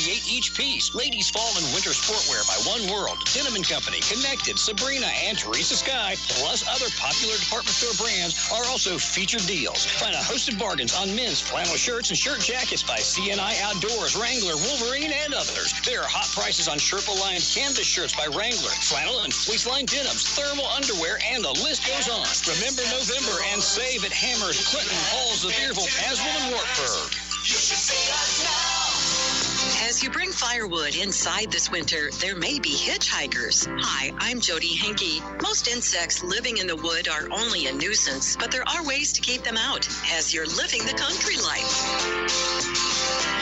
$1.98 each piece. Ladies fall and winter sportwear by One World, Denim & Company, Connected, Sabrina, and Teresa Sky, plus other popular department store brands are also featured deals. Find a host of bargains on men's flannel shirts and shirt jackets by CNI Outdoors, Wrangler, Wolverine, and others. There are hot prices on Sherpa-lined canvas shirts by Wrangler, flannel and fleece-lined denims, thermal underwear, and the list goes on. Remember November and save at Hammers, Clinton, Halls of Deerville, Tazewell, and Wartburg. You should see us now. As you bring firewood inside this winter, there may be hitchhikers. Hi, I'm Jody Henke. Most insects living in the wood are only a nuisance, but there are ways to keep them out as you're living the country life.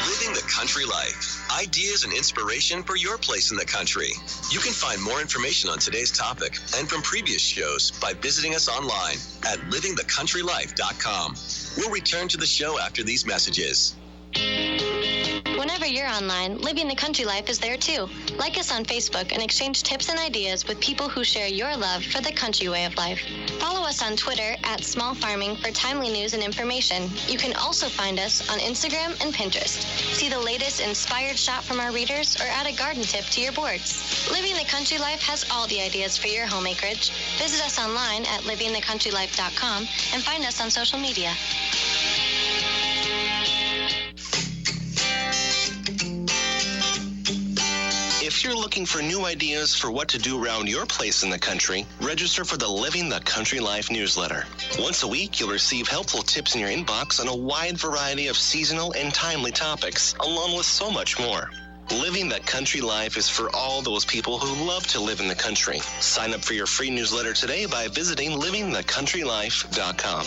Living the country life. Ideas and inspiration for your place in the country. You can find more information on today's topic and from previous shows by visiting us online at livingthecountrylife.com. We'll return to the show after these messages. Whenever you're online, Living the Country Life is there too. Like us on Facebook and exchange tips and ideas with people who share your love for the country way of life. Follow us on Twitter at Small Farming for timely news and information. You can also find us on Instagram and Pinterest. See the latest inspired shot from our readers or add a garden tip to your boards. Living the Country Life has all the ideas for your home acreage. Visit us online at livingthecountrylife.com and find us on social media. If you're looking for new ideas for what to do around your place in the country, register for the Living the Country Life newsletter. Once a week, you'll receive helpful tips in your inbox on a wide variety of seasonal and timely topics, along with so much more. Living the Country Life is for all those people who love to live in the country. Sign up for your free newsletter today by visiting livingthecountrylife.com.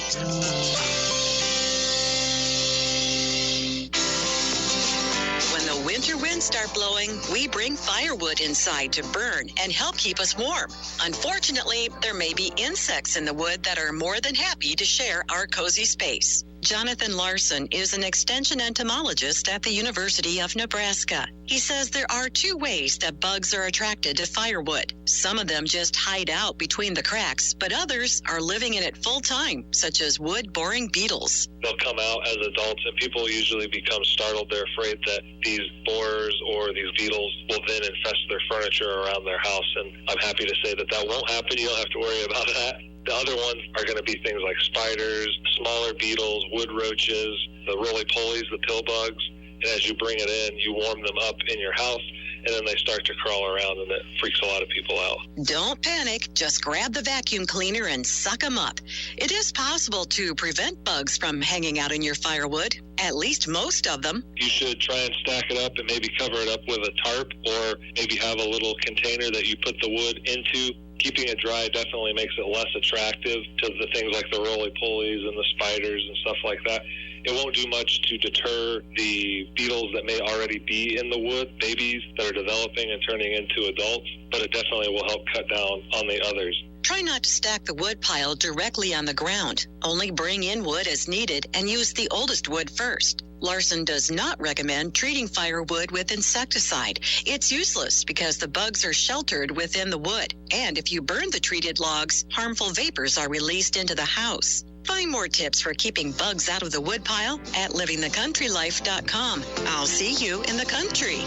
Winter winds start blowing, we bring firewood inside to burn and help keep us warm. Unfortunately, there may be insects in the wood that are more than happy to share our cozy space. Jonathan Larson is an extension entomologist at the University of Nebraska. He says there are two ways that bugs are attracted to firewood. Some of them just hide out between the cracks, but others are living in it full time, such as wood-boring beetles. They'll come out as adults, and people usually become startled. They're afraid that these borers or these beetles will then infest their furniture around their house, and I'm happy to say that that won't happen. You don't have to worry about that. The other ones are going to be things like spiders, smaller beetles, wood roaches, the roly-polies, the pill bugs. And as you bring it in, you warm them up in your house, and then they start to crawl around, and it freaks a lot of people out. Don't panic. Just grab the vacuum cleaner and suck them up. It is possible to prevent bugs from hanging out in your firewood, at least most of them. You should try and stack it up and maybe cover it up with a tarp, or maybe have a little container that you put the wood into. Keeping it dry definitely makes it less attractive to the things like the roly-polies and the spiders and stuff like that. It won't do much to deter the beetles that may already be in the wood, babies that are developing and turning into adults, but it definitely will help cut down on the others. Try not to stack the wood pile directly on the ground. Only bring in wood as needed and use the oldest wood first. Larson does not recommend treating firewood with insecticide. It's useless because the bugs are sheltered within the wood. And if you burn the treated logs, harmful vapors are released into the house. Find more tips for keeping bugs out of the woodpile at livingthecountrylife.com. I'll see you in the country.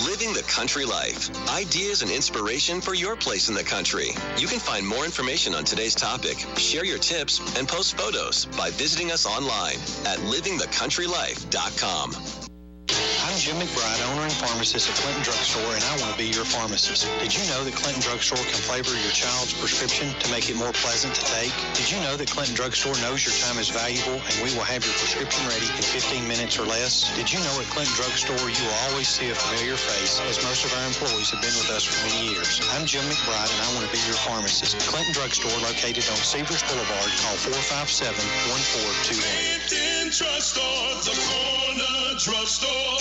Living the Country Life. Ideas and inspiration for your place in the country. You can find more information on today's topic, share your tips, and post photos by visiting us online at livingthecountrylife.com. I'm Jim McBride, owner and pharmacist at Clinton Drug Store, and I want to be your pharmacist. Did you know that Clinton Drug Store can flavor your child's prescription to make it more pleasant to take? Did you know that Clinton Drug Store knows your time is valuable and we will have your prescription ready in 15 minutes or less? Did you know at Clinton Drug Store you will always see a familiar face, as most of our employees have been with us for many years? I'm Jim McBride, and I want to be your pharmacist. Clinton Drug Store, located on Seavers Boulevard. Call 457-1421. Clinton Drug Store, the corner drug store.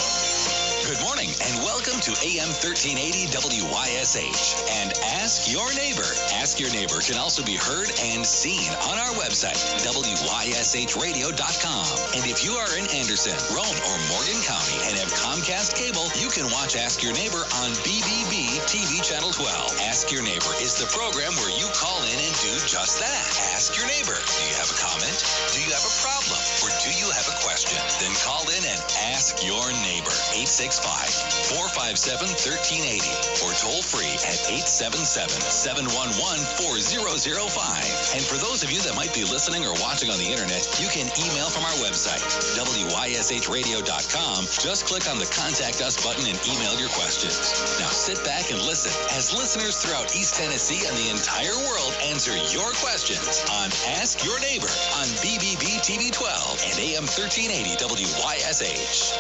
Good morning and welcome to AM 1380 WYSH and Ask Your Neighbor. Ask Your Neighbor can also be heard and seen on our website, WYSHradio.com. And if you are in Anderson, Roane, or Morgan County and have Comcast cable, you can watch Ask Your Neighbor on BBB TV Channel 12. Ask Your Neighbor is the program where you call in and do just that. Ask Your Neighbor. Do you have a comment? Do you have a problem? Or do you have a question? Then call in and ask your neighbor. 865-457-1380 or toll free at 877-711-4005. And for those of you that might be listening or watching on the internet, you can email from our website, WYSHradio.com. Just click on the Contact Us button and email your questions. Now sit back and listen as listeners throughout East Tennessee and the entire world answer your questions on Ask Your Neighbor on BBB TV 12 and AM 1380 WYSH.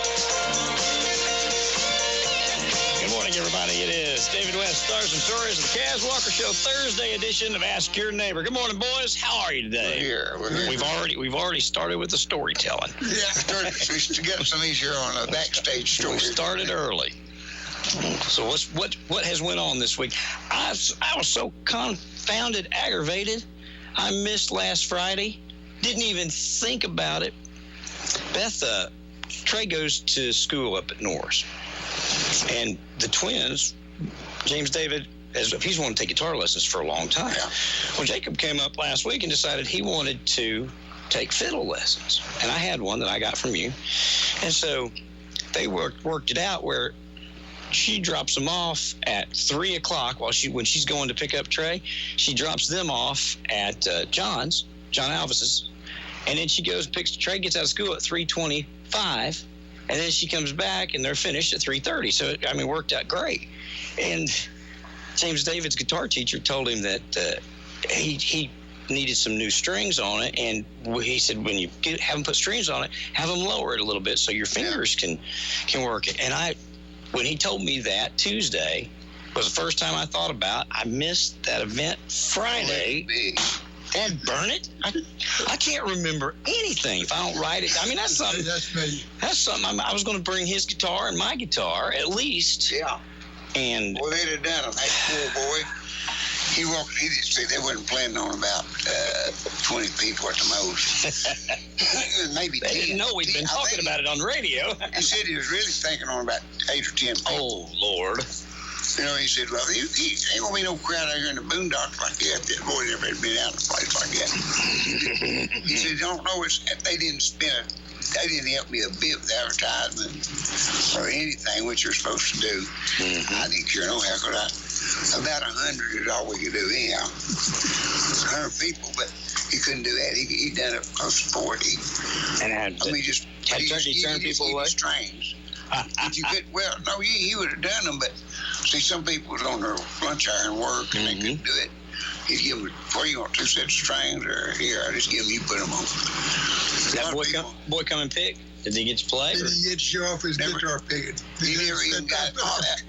Good morning, everybody. It is David West, Stars and Stories of the Cas Walker Show, Thursday edition of Ask Your Neighbor. Good morning, boys. How are you today? We're here. We've already started with the storytelling. Yeah, we should get some easier on a backstage story. We started early. So what has went on this week? I was so confounded, aggravated. I missed last Friday. Didn't even think about it. Beth, Trey goes to school up at Norris. And the twins, James David, he's wanted to take guitar lessons for a long time. Yeah. Well, Jacob came up last week and decided he wanted to take fiddle lessons. And I had one that I got from you. And so they worked it out where she drops them off at 3 o'clock when she's going to pick up Trey. She drops them off at John Alvis's. And then she goes, Trey gets out of school at 3:25. And then she comes back, and they're finished at 3:30. So, it worked out great. And James David's guitar teacher told him that he needed some new strings on it. And he said, when you have them put strings on it, have them lower it a little bit so your fingers can work it. And when he told me that Tuesday was the first time I thought about, I missed that event Friday. And burn it? I can't remember anything if I don't write it. That's something. That's me. That's something. I was going to bring his guitar and my guitar at least. Yeah. And well, they'd have done him. That poor boy. He didn't say they wasn't planning on about 20 people at the most. Maybe 10. They didn't know we'd been talking about it on radio. He said he was really thinking on about 8 or 10 people. Oh, Lord. He said, well, he ain't going to be no crowd out here in the boondocks like that. That boy never had been out in a place like that. He said, don't know, they didn't help me a bit with advertisement or anything, which you're supposed to do. Mm-hmm. I didn't care no how, because about 100 is all we could do anyhow. 100 people, but he couldn't do that. He done it close to 40. And he just turn people away? Strings. If you could, well, no, he would have done them, but see, some people was on their lunch hour and work, and they couldn't do it. He'd give them, what do you want, 2 sets of strings, or here, I just give them, you put them on. That boy come and pick? Did he get to play? Did he get to show off his guitar picking? He never even got that.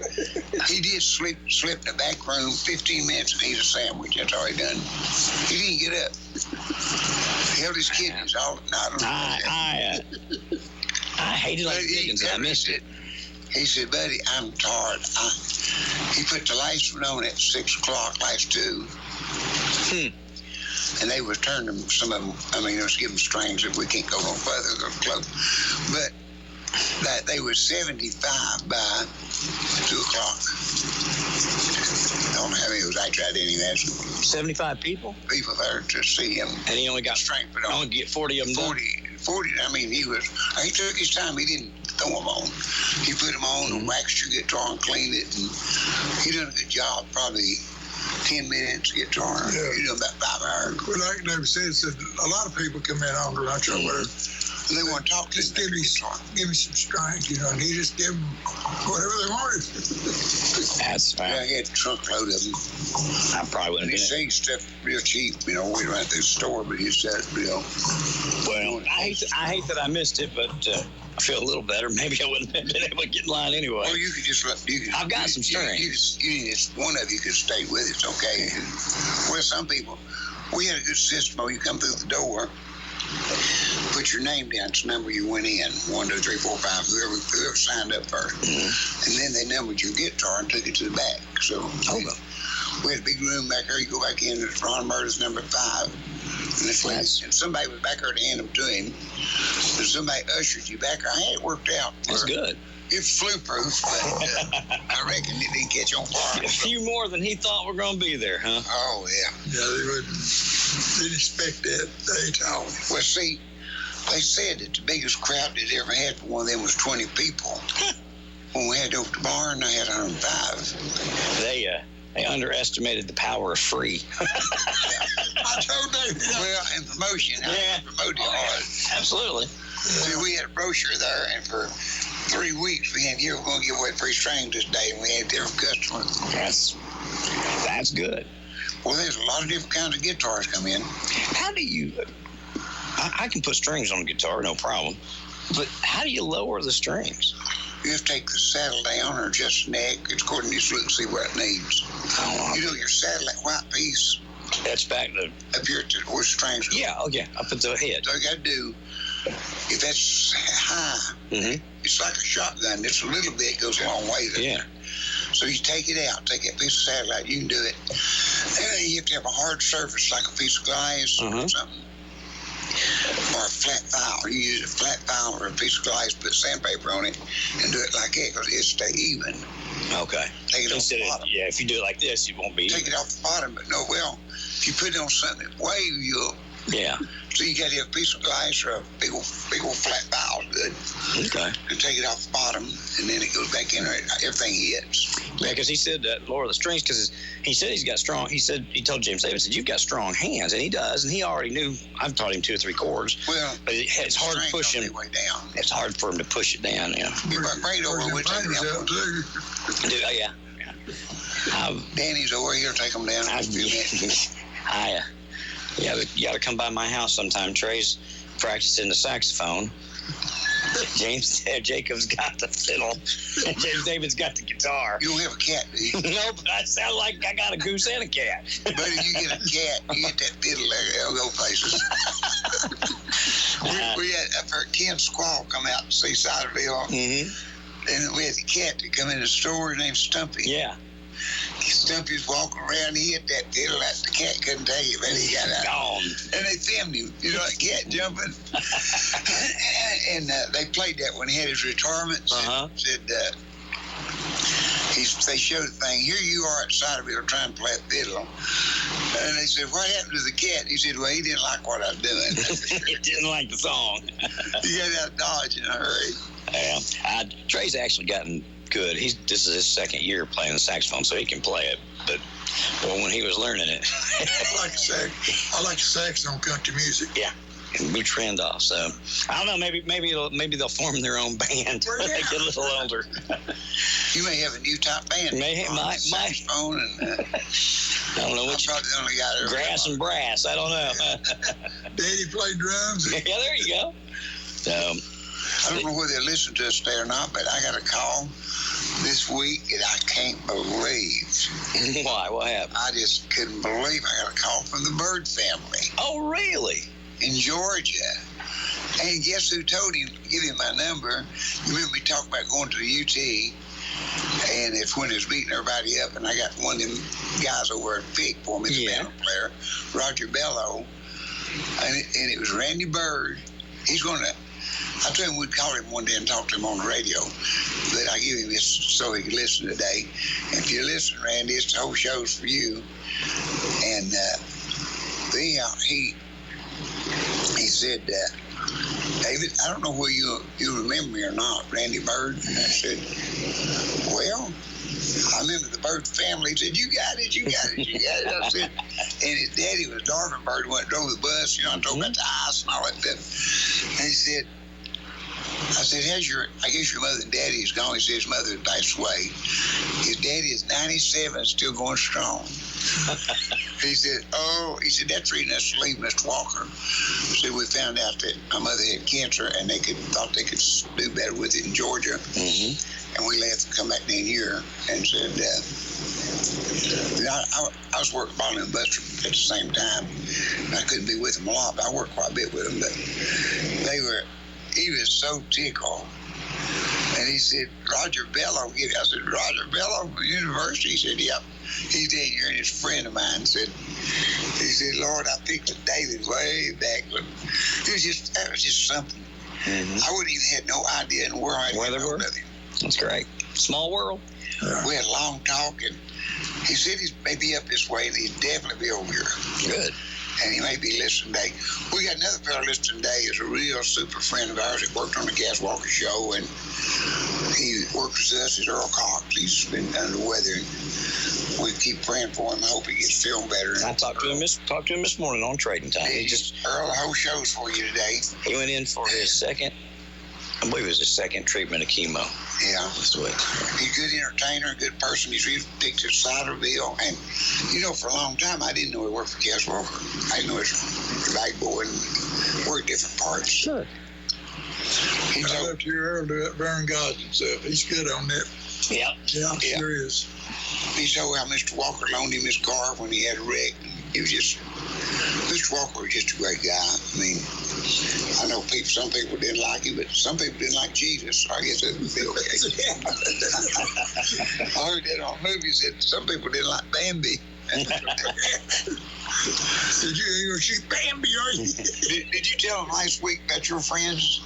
He did slip in the back room 15 minutes and eat a sandwich. That's all he done. He didn't get up. He held his kidneys all night. I hated like chickens, and I missed it. He said, buddy, I'm tired. He put the last one on at 6 o'clock, last 2. And they would turn them, some of them, let's give them strings if we can't go no further, go close. But they were 75 by 2 o'clock. I don't know how many it was. I tried anyway. 75 people? People there to see him. And he only got strength, but only get 40 of them 40. He took his time. He didn't throw them on. He put them on and waxed your guitar and cleaned it. And he done a good job. Probably 10 minutes guitar. Yeah. He done about 5 hours. Well, like David said, a lot of people come in on the lunch or whatever. They want to talk to just give me some strength, and he just give them whatever they wanted. That's fine. Yeah, he had a truckload of them. I probably wouldn't have been. He stuff real cheap, we went right through the store, but he said, Well, I hate that I missed it, but I feel a little better. Maybe I wouldn't have been able to get in line anyway. Well, you could just I've got some strings. One of you could stay with it, okay? Well, some people, we had a good system. You come through the door, put your name down, it's the number you went in, 1, 2, 3, 4, 5, whoever signed up first. Mm-hmm. And then they numbered your guitar and took it to the back. So we had a big room back there. You go back in, it's Ron Murder's number 5. And somebody was back there to hand them to him. And somebody ushered you back there. I had it worked out. That's good. It's flu-proof, but I reckon it didn't catch on fire. A few more than he thought were going to be there, huh? Oh, yeah. Yeah, they didn't expect that. They told me. Well, see, they said that the biggest crowd they'd ever had for one of them was 20 people. When we had over the barn, I had 105. They underestimated the power of free. I told them. Well, and promotion. I promoted hard. Absolutely. See, we had a brochure there, and for 3 weeks we were going to give away free strings this day, and we had different customers. That's good. Well, there's a lot of different kinds of guitars come in. How do you... I can put strings on a guitar, no problem. But how do you lower the strings? You have to take the saddle down or adjust the neck. It's according to this look, see what it needs. You know your saddle, that white piece? That's back to... Up here to where the strings go. Yeah, up at the head. So you got to do, if that's high, it's like a shotgun. It's a little bit, goes a long way there. Yeah. So you take it out, take that piece of saddle out, you can do it. And you have to have a hard surface, like a piece of glass or something. Or a flat file. You use a flat file or a piece of glass, put sandpaper on it, and do it like that because it'll stay even. Okay. Take it off the bottom. Yeah, if you do it like this, it won't be Take it off the bottom, but if you put it on something that weighs, you'll... Yeah. So you got to have a piece of glass or a big old flat file, good. Okay. And take it off the bottom, and then it goes back in there. Everything hits. Yeah, because he said lower the strings because he said he's got strong. He told James David, you've got strong hands, and he does, and he already knew. I've taught him 2 or 3 chords. Well, but it's hard to push him. Way down. It's hard for him to push it down. Yeah. Right over, we'll take it down. Yeah. Danny's over here, take them down. You got to come by my house sometime. Trey's practicing the saxophone. Jacob's got the fiddle, and James David's got the guitar. You don't have a cat, do you? No, but I sound like I got a goose and a cat. But if you get a cat, you get that fiddle there, it'll go places. we had, I've heard Ken Squall come out and see Siderville, and we had the cat that come in the store named Stumpy. Yeah. Stumpy's walking around, he hit that fiddle out, the cat couldn't take it, but he got out. And they filmed him, the cat jumping. And they played that when he had his retirement. They showed the thing, here you are at Siderville trying to play a fiddle. And they said, what happened to the cat? He said, well, he didn't like what I was doing. He didn't like the song. He got out of Dodge in a hurry. Yeah. Trey's actually gotten good. This is his 2nd year playing the saxophone, so he can play it. But when he was learning it, I like saxophone country music. Yeah, and Butch Randolph. So I don't know. Maybe they'll form their own band when they get a little older. You may have a new top band. Saxophone and I don't know which. Probably the only guy there. Grass and brass. I don't know. Daddy played drums. Yeah, there you go. So I don't know whether they listen to us today or not, but I got a call this week that I can't believe. Why? What happened? I just couldn't believe I got a call from the Bird family. Oh, really? In Georgia. And guess who told him, give him my number? You remember me talking about going to the UT, and it's when he was beating everybody up, and I got one of them guys over at Pick for me, the piano player, Roger Bello, and it was Randy Bird. He's going to... I told him we'd call him one day and talk to him on the radio, but I give him this so he could listen today. And if you listen, Randy, the whole show's for you. And he said, David, I don't know whether you remember me or not, Randy Bird. And I said, well, I remember the Bird family. He said, you got it. I said, and his daddy was Darvin Bird, who drove the bus, I'm talking about the ice and all that stuff. And he said, I said, I guess your mother and daddy is gone. He said his mother passed away. His daddy is 97, still going strong. He said, that's the reason us to leave Mr. Walker. So we found out that my mother had cancer, and they thought they could do better with it in Georgia. And we left and come back in here and said, I was working Bottle and Buster at the same time. And I couldn't be with them a lot, but I worked quite a bit with them. But he was so tickled. And he said, Roger Bello. I said, Roger Bello from the university? He said, yep. He's dead here, and his friend of mine said, Lord, I picked up David way back. But that was just something. I wouldn't even had no idea in the world I'd they were. That's great. Small world. We had a long talk, and he said he's maybe up this way, and he'd definitely be over here. Good. and he may be listening today. We got another fellow listening today. Is a real super friend of ours that worked on the Cas Walker Show, and he works with us. Is Earl Cox. He's been under the weather, and we keep praying for him. I hope he gets feeling better. I talked to him this morning on trading time. Earl, the whole show's for you today. He went in for his second, I believe it was his second treatment of chemo. Yeah. That's the way. He's a good entertainer, a good person. He's really addicted to Ciderville. And, for a long time, I didn't know he worked for Cas Walker. I didn't know he was a bag boy and worked different parts. Sure. I left here early to that Vern Gosden stuff. He's good on that. Yeah. Yeah, sure is. He told how Mr. Walker loaned him his car when he had a wreck. He was just, Mr. Walker was just a great guy. I mean, I know some people didn't like him, but some people didn't like Jesus, so I guess that would be okay. I heard that on movies that some people didn't like Bambi. Did you shoot Bambi, are you? Did you tell him last week about your friends?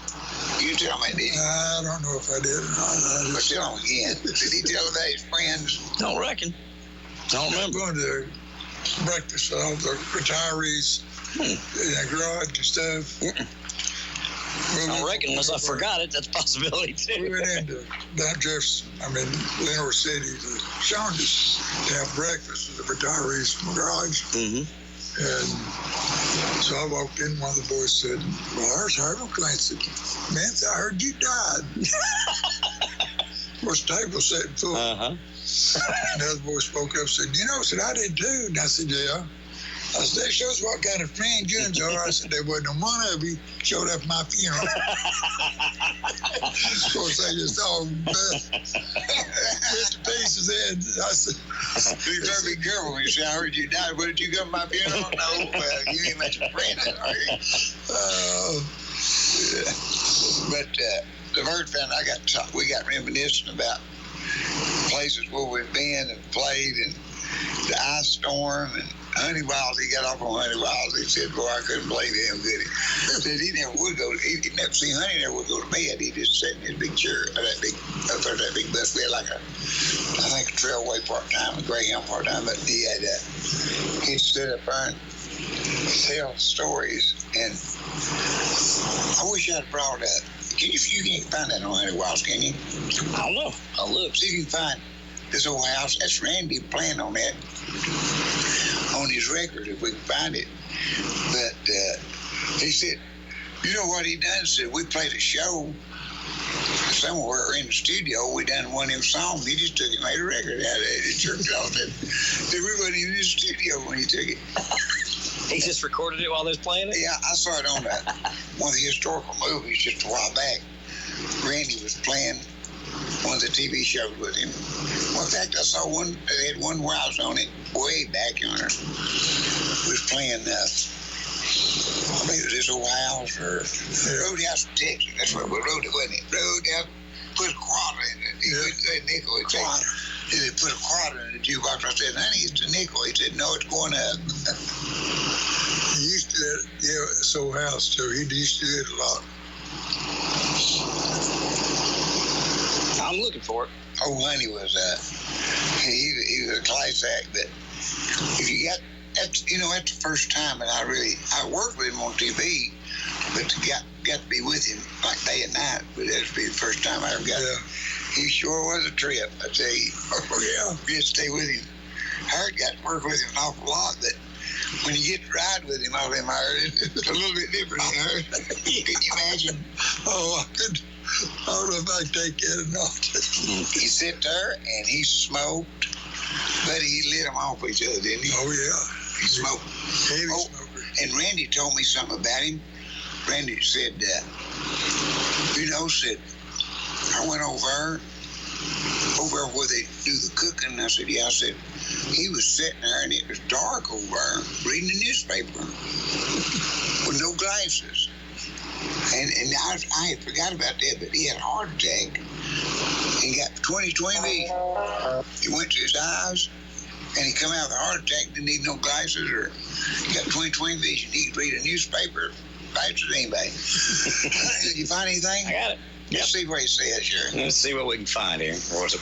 You tell me, did you? I don't know if I did or not. But tell him again. Did he tell about his friends? Don't reckon. Don't remember. Going to breakfast with all the retirees in the garage and stuff. I reckon unless I forgot it, that's a possibility too. We went into Lenore City to Saunders to have breakfast with the retirees from the garage. Mm-hmm. And so I walked in, one of the boys said, "Well, there's Harold Clancy. Man, I heard you died." Of course, the table was sitting full. Uh-huh. Another boy spoke up and said, I did too. And I said, yeah. I said, that shows what kind of friend you are. I said, there wasn't one of you showed up at my funeral. Of course, they just all ripped to pieces. And I said, you better be careful when you say, I heard you died. What, did you come to my funeral? No, you ain't much of a friend, are you? But the Bird family, we got reminiscing about places where we've been and played, and the ice storm and Honey Wiles. He got off on Honey Wiles. He said, boy, I couldn't believe him, could he? Said he never would go. He never seen Honey, never would go to bed. He just sat in his big chair, up there, that big bus. We had like a Trailway part-time, a Greyhound part-time, but he'd sit up there and tell stories. And I wish I'd brought that. You can't find that on Honey Wiles, can you? I don't know. I'll look. See if you can find this old house. That's Randy playing on that on his record, if we can find it. But he said, you know what he done? He said, we played a show somewhere in the studio. We done one of them songs. He just took it and made a record out of it. It jerked off that we wasn't even in the studio when he took it. He just recorded it while they was playing it? Yeah, I saw it on one of the historical movies just a while back. Randy was playing one of the TV shows with him. Well, in fact, I saw one, they had one where I was on it way back yonder. Was playing, I believe it was this old house or Roadhouse in Texas. That's what it was, wasn't it? Roadhouse, put a quarter in it. He wouldn't say nickel. He'd say, he put a quarter in the jukebox. I said, honey, it's a nickel. He said, no, it's going up. He used to, this old house too. He used to do it a lot. I'm looking for it. Oh, honey was he was a class act. But if you got, that's the first time, and I worked with him on TV, but got to be with him like day and night. But that'd be the first time I ever got. Yeah. He sure was a trip, I tell you. Oh yeah, just stay with him. Howard got to work with him an awful lot, but when you get to ride with him, all them Howard, it's a little bit different. Howard, can you imagine? Oh, I don't know if I can take that or not. He sat there and he smoked, but he lit them off each other, didn't he? Oh yeah, he smoked. Heavy smoker. And Randy told me something about him. Randy said, said, I went over where they do the cooking. I said, yeah. I said, he was sitting there and it was dark over there reading the newspaper with no glasses. And I had forgot about that, but he had a heart attack and got 20/20 vision. He went to his eyes and he come out with a heart attack, didn't need no glasses, or he got 20/20 vision. He could read a newspaper faster than anybody. Did you find anything? I got it. Let's see what he says here. Let's see what we can find here. What was it?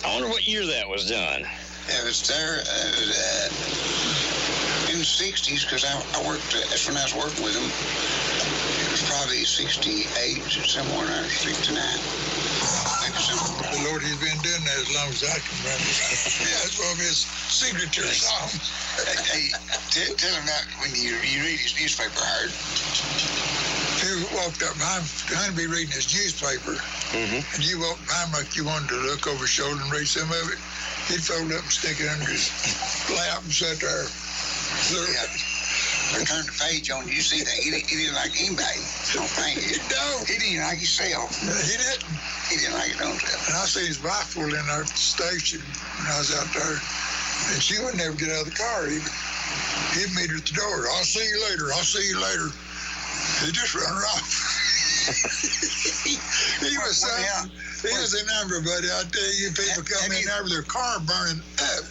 I wonder what year that was done. It was there in the 60s, because I worked, that's when I was working with them. It was probably 68, somewhere around 69. The Lord, he's been doing that as long as I can remember. That's one of his signature songs. Hey, tell him that when you read his newspaper hard. He walked up behind to be reading his newspaper, and you walked behind like you wanted to look over his shoulder and read some of it. He'd fold up and stick it under his lap and sit there. Or turn the page on, you see that he didn't like anybody. Don't think it. No. He didn't like himself. He didn't. He didn't like his own self. And I see his wife pulled in our station when I was out there, and she would never get out of the car either. He'd meet her at the door. I'll see you later. I'll see you later. He just run her off. He was something. He was a number, buddy. I tell you, people come in there with their car burning up,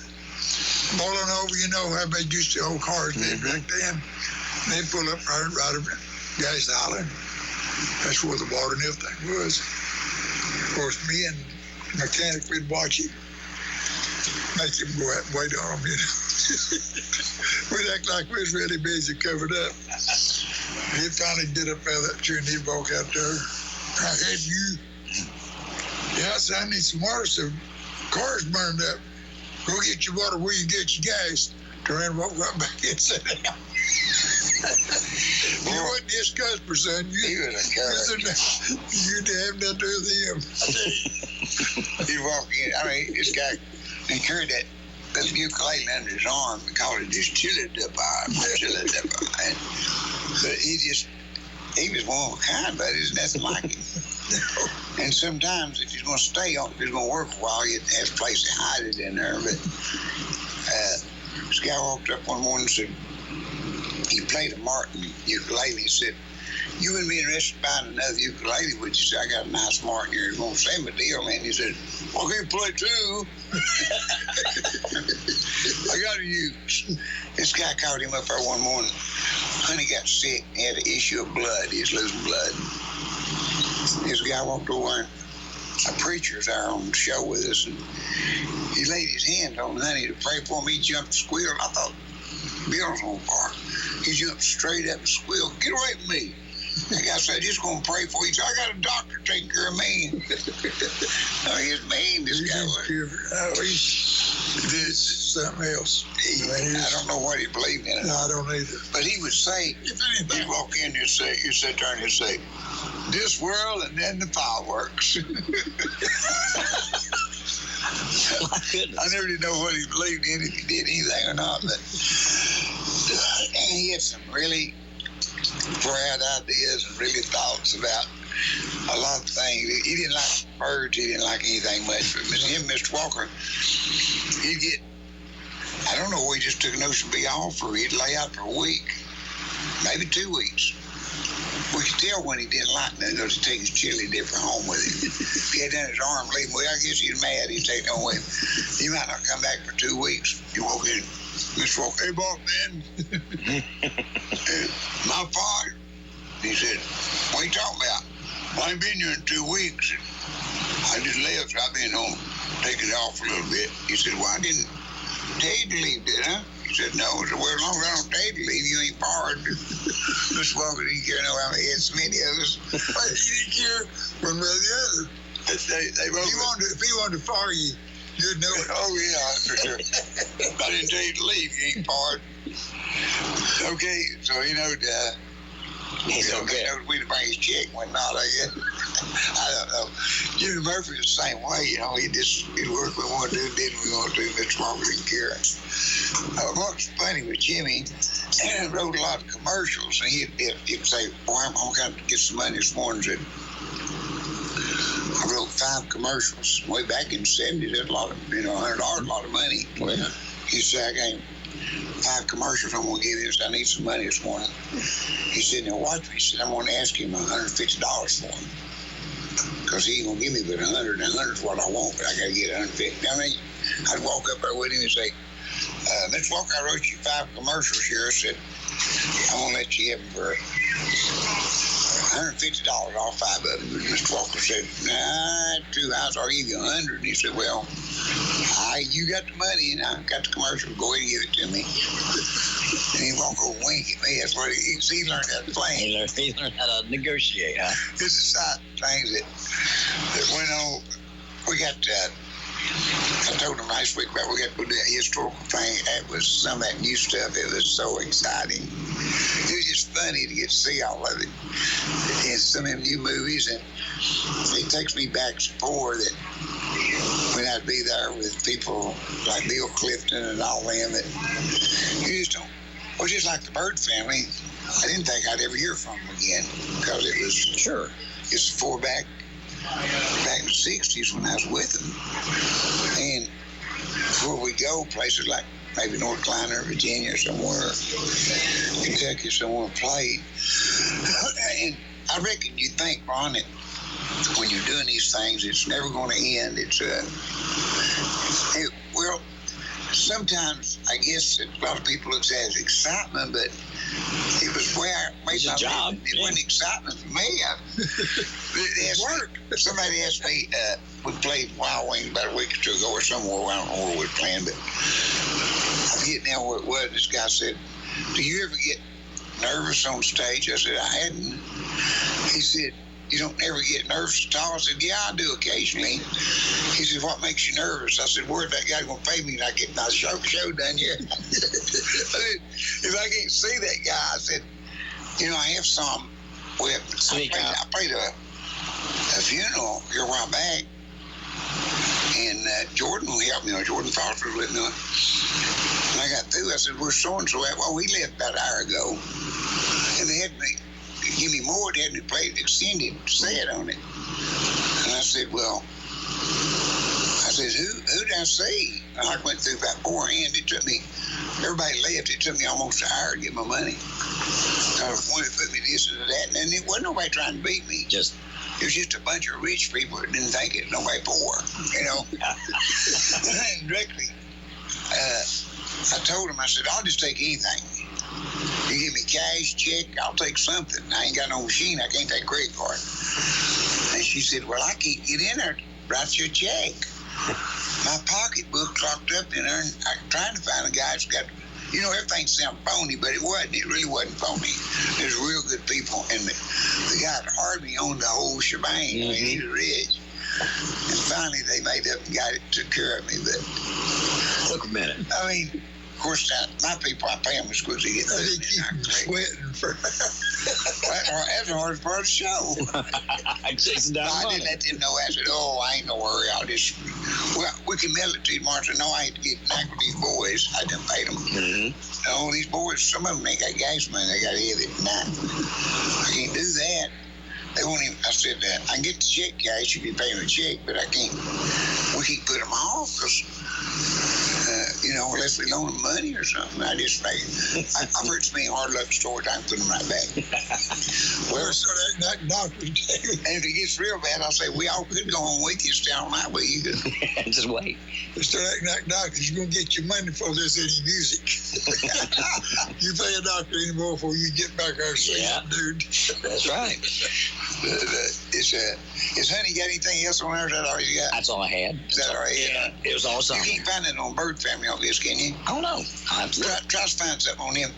boiling over. You know how they used to old cars did back then. They pull up right over Gas Island. That's where the water and everything was. Of course, me and the mechanic, we'd watch him, make him go out and wait on him, you know. We'd act like we was really busy, covered up. He'd finally get up out of that tree and he'd walk out there. I had you. Yeah, I said, I need some water. So car's burned up. Go get your water where you get your gas. Turn around and walk right back in and sit down. You wasn't his customer, son. He was a character. You didn't have nothing to do with him. He'd walk in. I mean, this guy, he carried that ukulele under his arm and called it his chili-dip-eye. But he was one of a kind, but there's nothing like him. And sometimes if he's going to stay on, if he's going to work a while, you have a place to hide it in there. But this guy walked up one morning and said, he played a Martin ukulele. He said, you wouldn't be interested in buying another ukulele, would you? Say, I got a nice Martin here. You're going to send me a deal. And he said, well, I can't play two. I got to use. This guy called him up there one morning. Honey got sick. He had an issue of blood. He was losing blood. This guy walked over, a preacher's there on the show with us, and he laid his hand on Honey to pray for him. He jumped and squealed. I thought, Bill's on fire. He jumped straight up and squealed, get away from me. The guy said, just going to pray for you. He said, I got a doctor taking care of me. No, he was mean, this guy was. This is something else. I don't know what he believed in. No, I don't either. But he would say, he'd walk in and you sit there and he'd say, this world and then the fireworks. My goodness. I never did know what he believed in, if he did anything or not. But and he had some really bright ideas and really thoughts about a lot of things. He didn't like birds. He didn't like anything much. But him, Mr. Walker, he'd get, I don't know, he just took an Ocean B off, or he'd lay out for a week, maybe 2 weeks. We could tell when he didn't like nothing, because he'd take his chili dipper home with him. If he had done his arm leaving, well, I guess he's mad. He'd take it home with him. He might not come back for 2 weeks. You walk in, Mr. Walker, hey, boss, man. My father. He said, what are you talking about? Well, I ain't been here in 2 weeks. I just left, so I've been home taking it off a little bit. He said, well, I didn't tell you to leave, did I? He said, no. I said, well, as long as I don't tell you to leave, you ain't fired. Mr. Walker didn't care no how many had so many of us. He didn't care one way or the other. If he wanted to fire you, you'd know it. Oh, yeah, for sure. If I didn't tell you to leave, you ain't fired. Okay, so he knowed, he's okay. He knowed we'd bring his check when not, I guess. I don't know. Jimmy Murphy was the same way, you know. He'd work we want to do, did we want to do. Mr. Walker didn't care. What's funny with Jimmy, he wrote a lot of commercials, and he'd say, boy, I'm going to get some money this morning. Said, I wrote 5 commercials. Way back in the 70s, that's a lot of, $100, a lot of money. Well, he said, I got 5 commercials I'm going to give you. I need some money this morning. He said, now watch me. He said, I'm going to ask him $150 for him. Because he ain't going to give me but 100, and 100 is what I want, but I got to get 150. I mean, I'd walk up there with him and say, Mr. Walker, I wrote you 5 commercials here. I said, I'm going to let you have them for $150 off 5 of them. Mr. Walker said, nah, too high, so I'll give you $100. And he said, well, you got the money and I got the commercial. Go ahead and give it to me. And he walked over and wink at me. That's what he learned how to play. He learned how to negotiate, huh? It's a side things that went on. We got, I told him last week about we got to do that historical thing. That was some of that new stuff. It was so exciting. It was just funny to get to see all of it. And some of them new movies. And it takes me back before that when I'd be there with people like Bill Clifton and all them that you just don't. Well, just like the Bird family, I didn't think I'd ever hear from them again because it was sure. It's before back in the 60s when I was with them. And before we go, places like maybe North Carolina or Virginia or somewhere, Kentucky or somewhere played. And I reckon you think, Ron, that when you're doing these things, it's never going to end. Well, sometimes I guess a lot of people look at it as excitement, but it was where I made my job. It wasn't excitement for me. It worked. Somebody asked me, we played Wild Wing about a week or two ago or somewhere. I don't know where we were playing, but I forget now where it was. This guy said, do you ever get nervous on stage? I said, I hadn't. He said, you don't ever get nervous at all? I said, yeah, I do occasionally. He said, what makes you nervous? I said, where's that guy going to pay me to get my show done yet? I said, if I can't see that guy, I said, I have some. I played a funeral here a while back, and Jordan helped me. Jordan Foster was with me. And I got through. I said, where's so-and-so at? Well, he left about an hour ago. And they had me give me more. They had me play extended set on it. And I said, well, who did I see? And I went through about 4 hands. It took me, everybody left. It took me almost an hour to get my money. One that put me this and that. And it wasn't nobody trying to beat me. It was just a bunch of rich people that didn't think it was nobody poor, And directly, I told him, I said, I'll just take anything. You give me cash, check, I'll take something. I ain't got no machine. I can't take credit card. And she said, well, I can't get in there to write you a check. My pocketbook locked up in there, and I'm trying to find a guy who's got, everything sounds phony, but it wasn't. It really wasn't phony. There's real good people, and the guy at Harvey owned the whole shebang. Mm-hmm. I mean, he was rich. And finally, they made up and got it, took care of me. But look a minute. I mean, of course, my people, I pay them as good as they get. They keep sweating for. That's the hardest part of the show. I didn't let them know. I said, I ain't no worry. We can mail it to you tomorrow. I said, no, I ain't to get back with these boys. I didn't pay them. Mm-hmm. These boys, some of them ain't got gas money. They got to have it. I can't do that. They won't even. I said, I can get the check cash. You can pay me a check, but I can't. We can't put them off because. Unless we loan them money or something. I've heard so many hard luck stories, I can put them right back. Well, so that doctor too. And if it gets real bad, I'll say, we all could go on with you, stay all night with you. Just wait. Start acting like doctors, you're going to get your money before there's any music. You pay a doctor anymore before you get back our singing, dude. That's right. Is Honey got anything else on there? Is that all you got? That's all I had. Is that all you had? It was all something. You can't find it on Bird Family on this, can you? I don't know. Try to find something on him.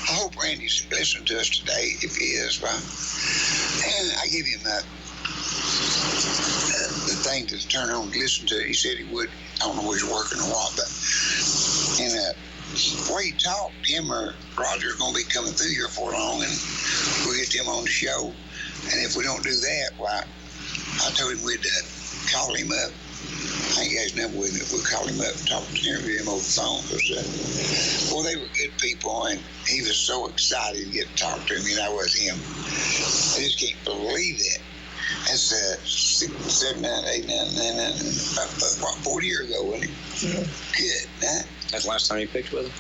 I hope Randy's listening to us today. If he is, and I give him the thing to turn on to listen to. He said he would. I don't know if he's working or what, but the way he talked, him or Roger's going to be coming through here for long, and we'll get them on the show. And if we don't do that, I told him we'd call him up. I ain't got his number with me. We'll call him up and interview him over the phone. Because, they were good people, and he was so excited to get to talk to me, and I was him. I just can't believe that. That's 7, 9, 8, 9, 9, 9, 40 years ago, wasn't it? Mm-hmm. Good, huh? That's the last time you picked with him?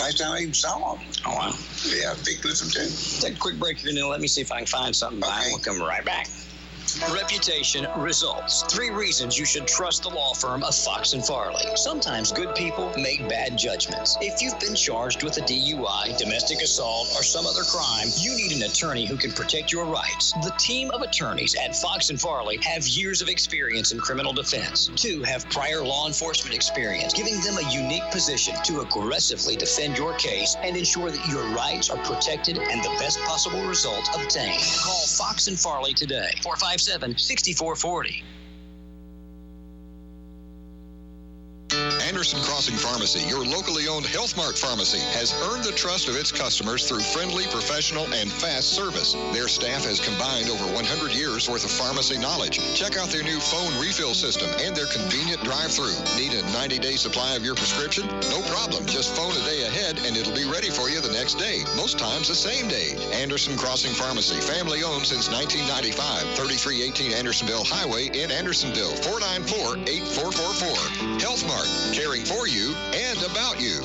Last time I even saw him. Oh, wow. Yeah, I picked with him, too. Take a quick break here, and then let me see if I can find something by him. We'll come right back. Reputation, results. 3 reasons you should trust the law firm of Fox & Farley. Sometimes good people make bad judgments. If you've been charged with a DUI, domestic assault, or some other crime, you need an attorney who can protect your rights. The team of attorneys at Fox & Farley have years of experience in criminal defense. 2 have prior law enforcement experience, giving them a unique position to aggressively defend your case and ensure that your rights are protected and the best possible result obtained. Call Fox & Farley today, 457-6440. Anderson Crossing Pharmacy, your locally owned Health Mart pharmacy, has earned the trust of its customers through friendly, professional, and fast service. Their staff has combined over 100 years worth of pharmacy knowledge. Check out their new phone refill system and their convenient drive-through. Need a 90-day supply of your prescription? No problem. Just phone a day ahead and it'll be ready for you the next day. Most times the same day. Anderson Crossing Pharmacy, family owned since 1995. 3318 Andersonville Highway in Andersonville. 494-8444. Health Mart, caring for you and about you.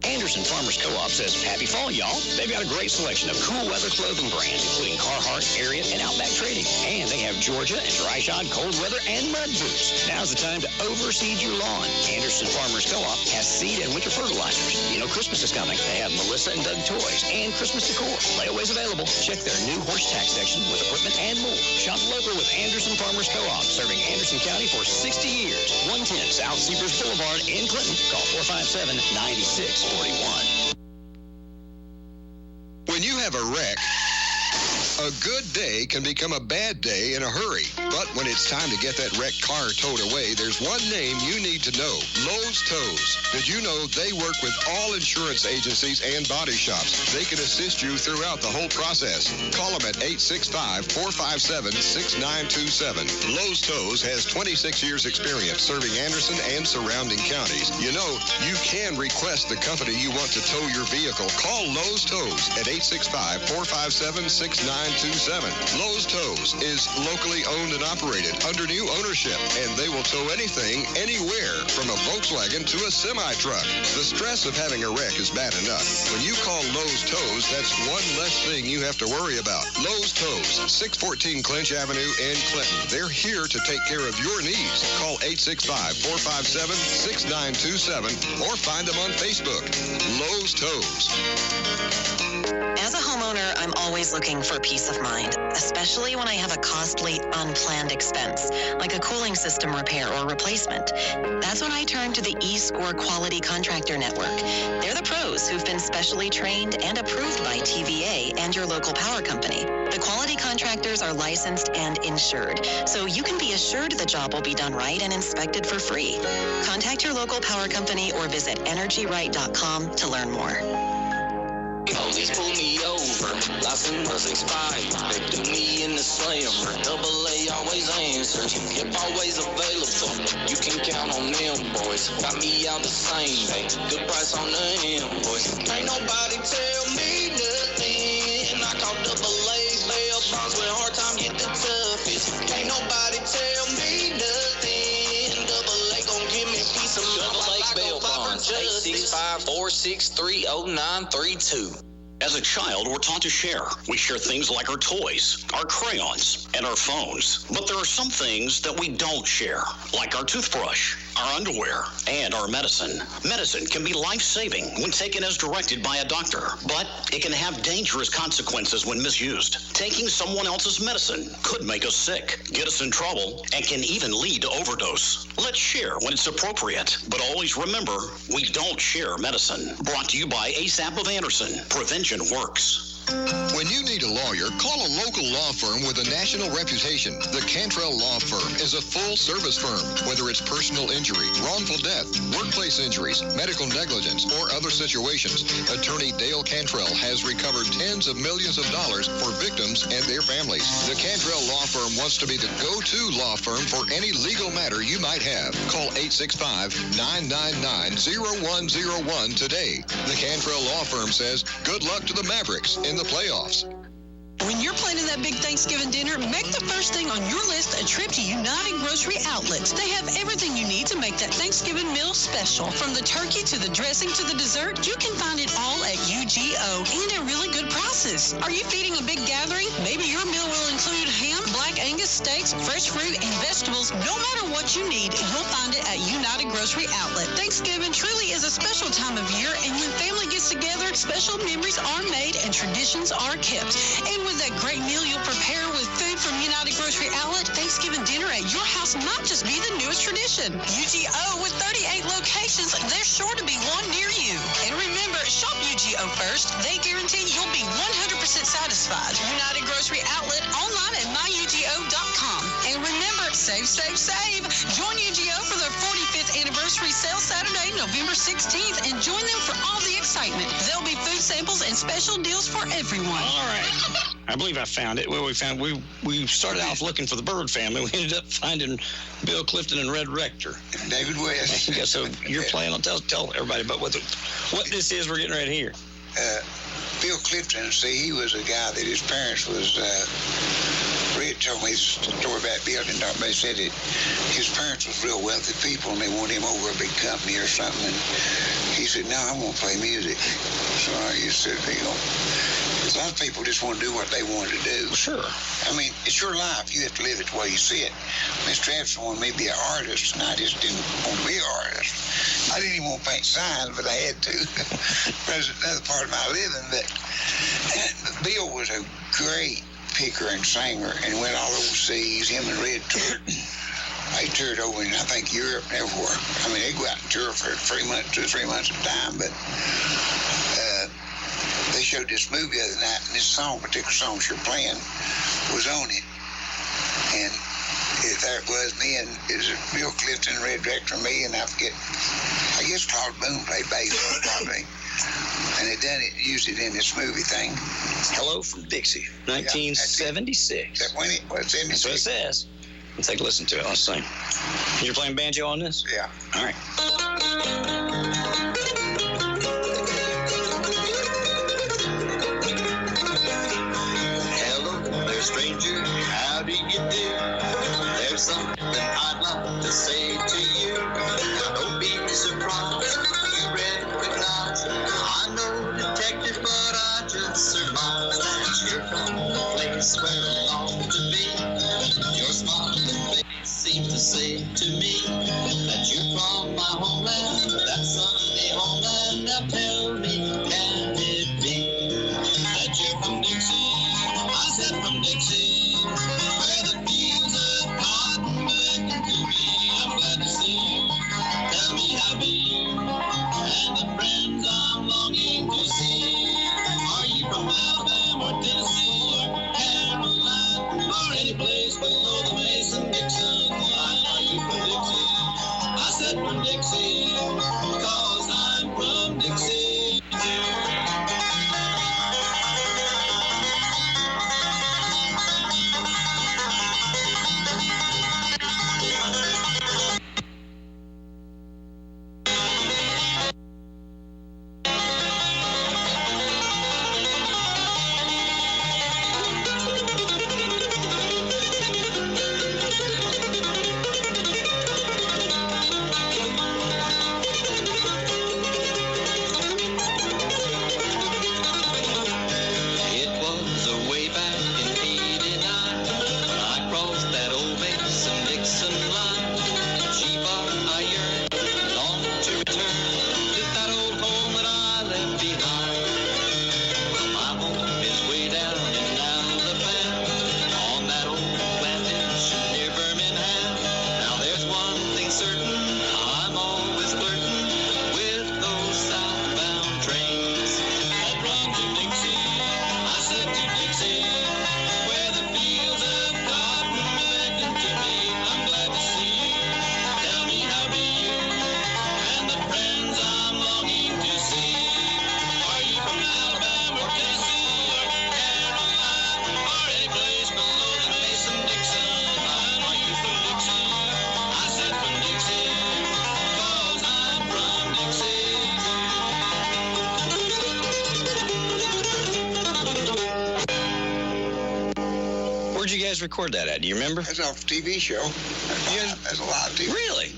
Anderson Farmers Co-op says, happy fall, y'all. They've got a great selection of cool weather clothing brands, including Carhartt, Ariat, and Outback Trading. And they have Georgia and dry-shod cold weather and mud boots. Now's the time to overseed your lawn. Anderson Farmers Co-op has seed and winter fertilizers. You know Christmas is coming. They have Melissa and Doug toys and Christmas decor. Layaways available. Check their new horse tax section with equipment and more. Shop local with Anderson Farmers Co-op, serving Anderson County for 60 years. 110 South Seabreeze Boulevard in Clinton. Call 457-9641. When you have a wreck, a good day can become a bad day in a hurry. But when it's time to get that wrecked car towed away, there's one name you need to know: Lowe's Tows. Did you know they work with all insurance agencies and body shops? They can assist you throughout the whole process. Call them at 865-457-6927. Lowe's Tows has 26 years experience serving Anderson and surrounding counties. You know, you can request the company you want to tow your vehicle. Call Lowe's Tows at 865-457-6927. Lowe's Tows is locally owned and operated under new ownership, and they will tow anything, anywhere, from a Volkswagen to a semi-truck. The stress of having a wreck is bad enough. When you call Lowe's Tows, that's one less thing you have to worry about. Lowe's Tows, 614 Clinch Avenue in Clinton. They're here to take care of your needs. Call 865-457-6927 or find them on Facebook. Lowe's Tows. As a homeowner, I'm always looking for peace of mind, especially when I have a costly, unplanned expense, like a cooling system repair or replacement. That's when I turn to the eScore Quality Contractor Network. They're the pros who've been specially trained and approved by TVA and your local power company. The quality contractors are licensed and insured, so you can be assured the job will be done right and inspected for free. Contact your local power company or visit energyright.com to learn more. Police pull me over, license was expired. They do me in the slammer, AA always answers. Hip always available, you can count on them boys. Got me out the same day, good price on the invoice. Ain't nobody tell me nothing. I call AA bail bonds when hard time get the toughest. Ain't nobody tell me nothing. AA gon' give me peace of mind. AA bail bonds, 865-463-0932. As a child, we're taught to share. We share things like our toys, our crayons, and our phones. But there are some things that we don't share, like our toothbrush, our underwear, and our medicine. Medicine can be life-saving when taken as directed by a doctor, but it can have dangerous consequences when misused. Taking someone else's medicine could make us sick, get us in trouble, and can even lead to overdose. Let's share when it's appropriate, but always remember, we don't share medicine. Brought to you by ASAP of Anderson. Prevention works. When you need a lawyer, call a local law firm with a national reputation. The Cantrell Law Firm is a full-service firm. Whether it's personal injury, wrongful death, workplace injuries, medical negligence, or other situations, attorney Dale Cantrell has recovered tens of millions of dollars for victims and their families. The Cantrell Law Firm wants to be the go-to law firm for any legal matter you might have. Call 865-999-0101 today. The Cantrell Law Firm says, good luck to the Mavericks in the playoffs. When you're planning that big Thanksgiving dinner, make the first thing on your list a trip to United Grocery Outlets. They have everything you need to make that Thanksgiving meal special. From the turkey to the dressing to the dessert, you can find it all at UGO and at really good prices. Are you feeding a big gathering? Maybe your meal will steaks, fresh fruit, and vegetables. No matter what you need, you'll find it at United Grocery Outlet. Thanksgiving truly is a special time of year, and when family gets together, special memories are made and traditions are kept. And with that great meal you'll prepare with food from United Grocery Outlet, Thanksgiving dinner at your house might just be the newest tradition. UGO with 38 locations, there's sure to be one near you. And remember, shop UGO first. They guarantee you'll be 100% satisfied. United Grocery Outlet online at myugo.com. And remember, save, save, save. Join UGO for their 45th anniversary sale Saturday, November 16th, and join them for all the excitement. There'll be food samples and special deals for everyone. All right. I believe I found it. Well, we started off looking for the Bird family. We ended up finding Bill Clifton and Red Rector. David West. Yeah, so you're playing on. Tell everybody about what this is we're getting right here. Bill Clifton, see, he was a guy that his parents was, Red told me a story about Bill, and they said that his parents was real wealthy people, and they wanted him over a big company or something, and he said, no, I want to play music. So I used to, a lot of people just want to do what they want to do. Sure. I mean, it's your life. You have to live it the way you see it. Mr. Epson wanted me to be an artist, and I just didn't want to be an artist. I didn't even want to paint signs, but I had to. That was another part of my living. But Bill was a great picker and singer, and went all overseas. Him and Red toured. They toured over in, I think, Europe and everywhere. I mean, they go out and tour for 3 months, 2 or 3 months at a time, but they showed this movie the other night, and this particular song you're playing was on it. And there it was, me and it was Bill Clifton, Red Rector, and me, and I guess Claude Boone played bass probably. And they used it in this movie thing. Hello from Dixie, 1976. That's when it was 76. That's what it says. Let's take a listen to it. Let's sing. You're playing banjo on this? Yeah. All right. Stranger, how do you do? There's something I'd like to say to you. Now don't be surprised if you recognize I'm no detective, but I just surmise that you're from the place where I long to be. Your smiling face seems to say to me that you're from my homeland, that sunny homeland. Now tell me, can it be that you're from Dixie? I said from Dixie, where the fields of cotton beckon to me. I'm glad to see you. Tell me how be you and the friends I'm longing to see. Are you from Alabama or Tennessee or Carolina or any place below the Mason-Dixon line? Are you from Dixie? I said from Dixie, 'cause I'm from Dixie too. Where'd you guys record that at? Do you remember? That's off a TV show. That's a live TV. Really?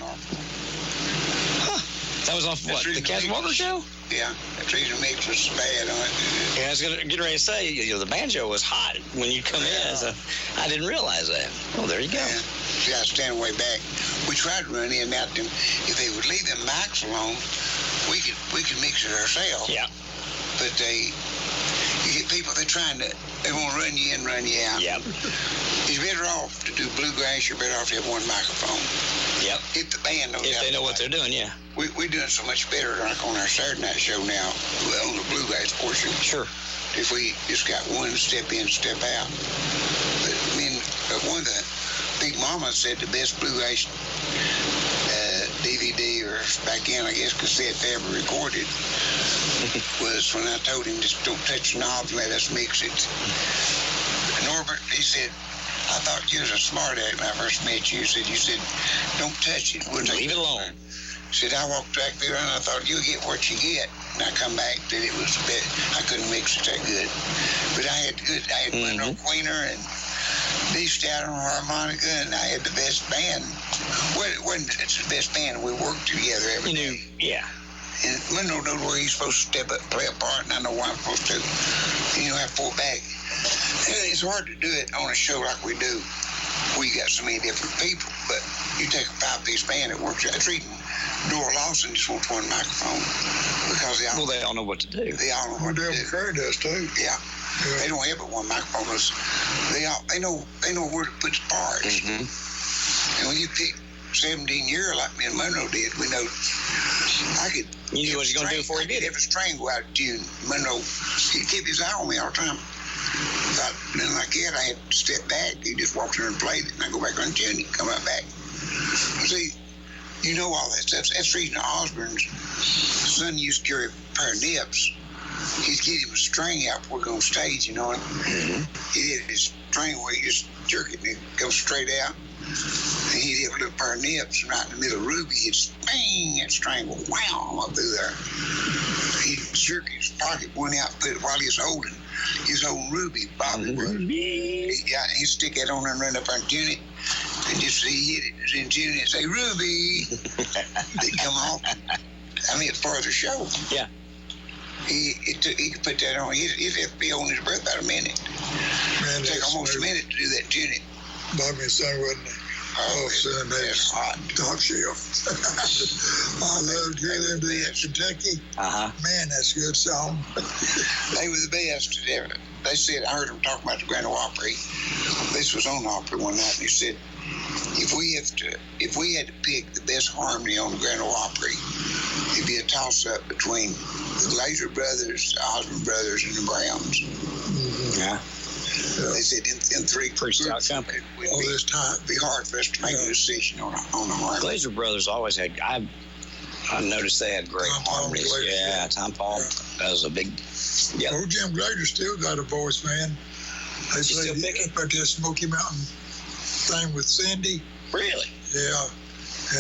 Huh. That was off what? The Cas Walker Show? Yeah, the Treason Mix was bad on it. Yeah, I was getting ready to say, the banjo was hot when you come in. So I didn't realize that. Oh, there you go. Yeah. See, I was standing way back. We tried to run in and out them. If they would leave them mics alone, we could mix it ourselves. Yeah. But you get people, they want to run you in, run you out. Yep. It's better off to do bluegrass. You're better off to have one microphone. Yep. If the band knows If they know what they're doing, yeah. We're doing so much better like on our Saturday night show now, on the bluegrass portion. Sure. If we just got one step in, step out. But one of the Big Mama said the best bluegrass DVD or back in, I guess, cassette they ever recorded was when I told him just don't touch the knobs, let us mix it. Norbert, he said, I thought you was a smart aleck when I first met you. You said, don't touch it. We'll leave it alone. He said, I walked back there and I thought you'll get what you get. And I come back that it was a bit, I couldn't mix it that good. But I had Monroe Queener and D Stout on harmonica, and I had the best band. Well, it wasn't it's the best band. We worked together every day. Yeah. And Monroe knows where he's supposed to step up and play a part, and I know where I'm supposed to. And I have to pull back. And it's hard to do it on a show like we do. We got so many different people, but you take a 5-piece band, it works out. Treating Dora Lawson just wants one microphone because they all know what to do. They all know what to do. Curry does too. Yeah. They don't have but one microphone. They know where to put the parts. Mm-hmm. And when you pick 17-year like me and Monroe did, we know I could. You knew what you're gonna do before you did it. If a string go out of tune, Monroe, he kept his eye on me all the time. Then like that, I had to step back. He just walked in and played it, and I go back on tune. He come right back. See, you know all that stuff. That's the reason Osborne's son used to carry a pair of nips. He'd get him a string out before we go on stage, you know. And he did his string where you just jerk it and it goes straight out. And he'd have a little pair of nips, and right in the middle of Ruby, he'd bang that string, wow, up through there. He'd jerk his pocket one out, put it while he was holding his old Ruby, Bobby Ruby. He'd stick that on and run up and tune it. And just he hit it, it's in tune, and say, Ruby. They'd come off. I mean, it's part of the show. Yeah. He could put that on. He'd have to be holding his breath about a minute. It'd take almost a minute to do that tuning. Bobby and son wasn't it? Oh, son, that's hot. Top shelf. I loved hearing them do that Kentucky. Man, that's a good song. They were the best ever. They said, I heard them talking about the Grand Ole Opry. This was on the Opry one night, and he said, if we had to pick the best harmony on the Grand Ole Opry, it'd be a toss-up between the Glazer Brothers, the Osmond Brothers, and the Browns. Yeah. They said in three pretty stout company. It'd be hard for us to make a decision on the harmony. Glazer Brothers always had. I noticed they had great harmonies. Yeah, Tom Paul. That was a big. Yeah. Old Jim Glazer still got a voice, man. They still picking? But that Smoky Mountain thing with Cindy. Really? Yeah.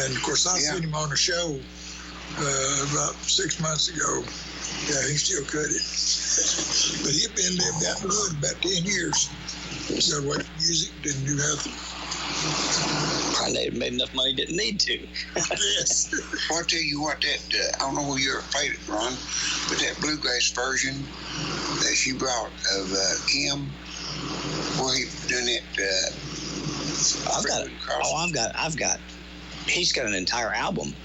And of course, I seen him on a show about 6 months ago. Yeah, he still could it. But he'd been lived out in the hood about 10 years. So what music didn't do nothing. Probably made enough money, didn't need to. Yes. Well, I'll tell you what, that I don't know who you ever played it, Ron, but that bluegrass version that she brought of Kim, where he doing it. I've got. He's got an entire album